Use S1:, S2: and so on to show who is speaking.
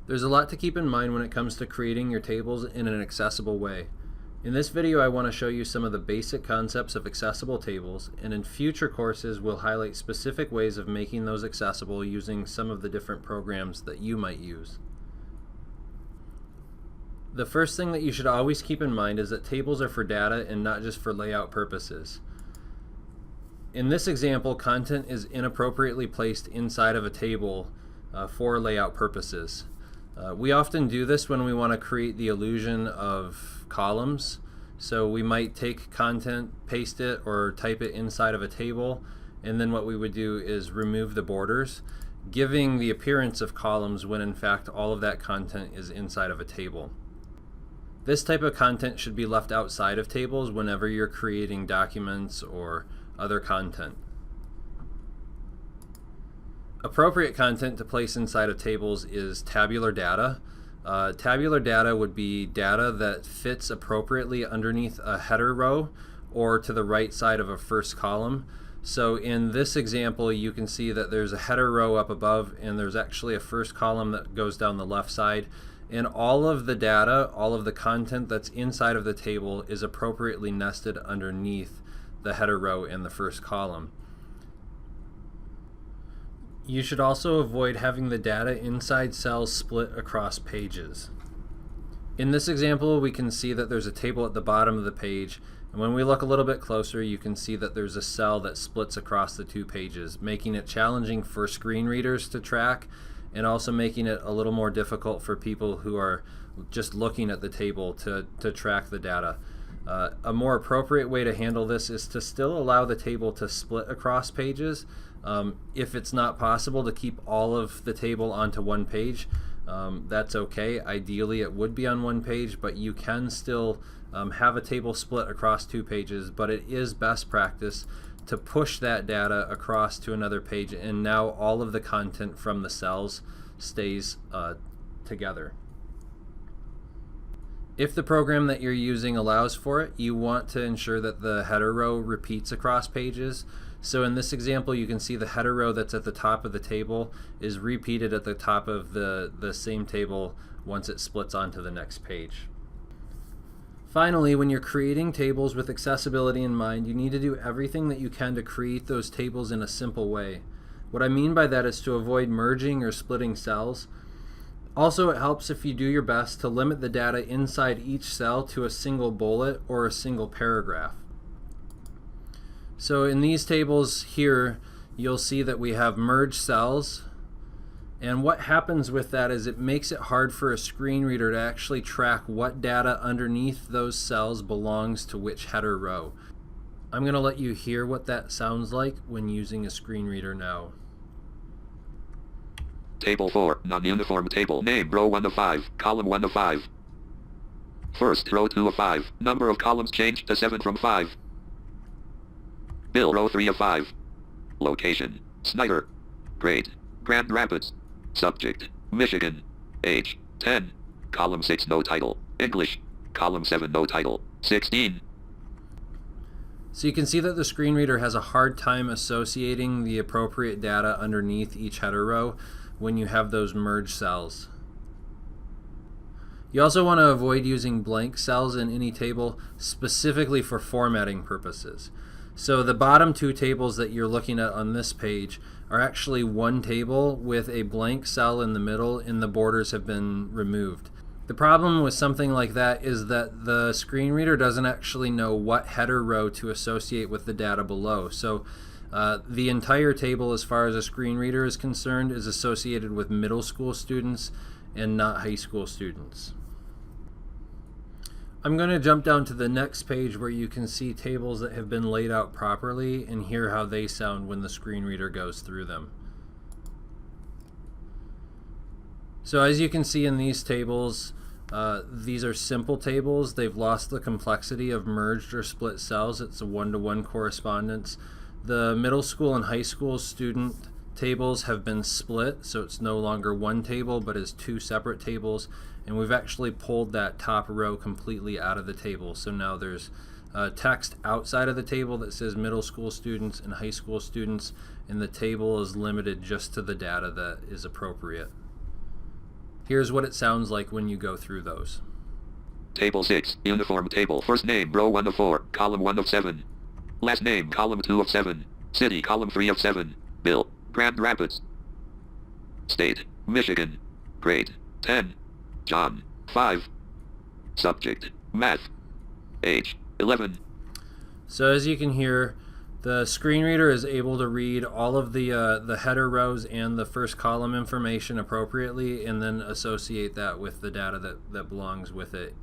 S1: There's a lot to keep in mind when it comes to creating your tables in an accessible way. In this video, I want to show you some of the basic concepts of accessible tables, and in future courses we'll highlight specific ways of making those accessible using some of the different programs that you might use. The first thing that you should always keep in mind is that tables are for data and not just for layout purposes. In this example, content is inappropriately placed inside of a table for layout purposes. We often do this when we want to create the illusion of columns. So we might take content, paste it, or type it inside of a table, and then what we would do is remove the borders, giving the appearance of columns when in fact all of that content is inside of a table. This type of content should be left outside of tables whenever you're creating documents or other content. Appropriate content to place inside of tables is tabular data. Tabular data would be data that fits appropriately underneath a header row or to the right side of a first column. So in this example, you can see that there's a header row up above and there's actually a first column that goes down the left side. And all of the data, all of the content that's inside of the table is appropriately nested underneath the header row in the first column. You should also avoid having the data inside cells split across pages. In this example, we can see that there's a table at the bottom of the page, and when we look a little bit closer, you can see that there's a cell that splits across the two pages, making it challenging for screen readers to track, and also making it a little more difficult for people who are just looking at the table to track the data. A more appropriate way to handle this is to still allow the table to split across pages. If it's not possible to keep all of the table onto one page, that's okay. Ideally it would be on one page, but you can still have a table split across two pages, but it is best practice to push that data across to another page, and now all of the content from the cells stays together. If the program that you're using allows for it, you want to ensure that the header row repeats across pages. So in this example, you can see the header row that's at the top of the table is repeated at the top of the same table once it splits onto the next page. Finally, when you're creating tables with accessibility in mind, you need to do everything that you can to create those tables in a simple way. What I mean by that is to avoid merging or splitting cells. Also, it helps if you do your best to limit the data inside each cell to a single bullet or a single paragraph. So in these tables here, you'll see that we have merged cells, and what happens with that is it makes it hard for a screen reader to actually track what data underneath those cells belongs to which header row. I'm going to let you hear what that sounds like when using a screen reader now.
S2: Table 4, non-uniform table. Name, row 1 of 5, column 1 of 5. First, row 2 of 5. Number of columns changed to 7 from 5. Bill, row 3 of 5. Location, Snyder. Grade, Grand Rapids. Subject, Michigan. Age, 10. Column 6, no title. English. Column 7, no title. 16.
S1: So you can see that the screen reader has a hard time associating the appropriate data underneath each header row when you have those merged cells. You also want to avoid using blank cells in any table, specifically for formatting purposes. So the bottom two tables that you're looking at on this page are actually one table with a blank cell in the middle and the borders have been removed. The problem with something like that is that the screen reader doesn't actually know what header row to associate with the data below. So the entire table, as far as a screen reader is concerned, is associated with middle school students and not high school students. I'm going to jump down to the next page where you can see tables that have been laid out properly and hear how they sound when the screen reader goes through them. So as you can see in these tables, these are simple tables. They've lost the complexity of merged or split cells. It's a one-to-one correspondence. The middle school and high school student tables have been split, so it's no longer one table but is two separate tables, and we've actually pulled that top row completely out of the table. So now there's text outside of the table that says middle school students and high school students, and the table is limited just to the data that is appropriate. Here's what it sounds like when you go through those.
S2: Table 6, uniform table. First name, row 1 of 4, column 1 of 7. Last name, column 2 of 7. City, column 3 of 7. Bill, Grand Rapids. State, Michigan. Grade, 10. John, 5. Subject, math. Age, 11.
S1: So as you can hear, the screen reader is able to read all of the header rows and the first column information appropriately, and then associate that with the data that belongs with it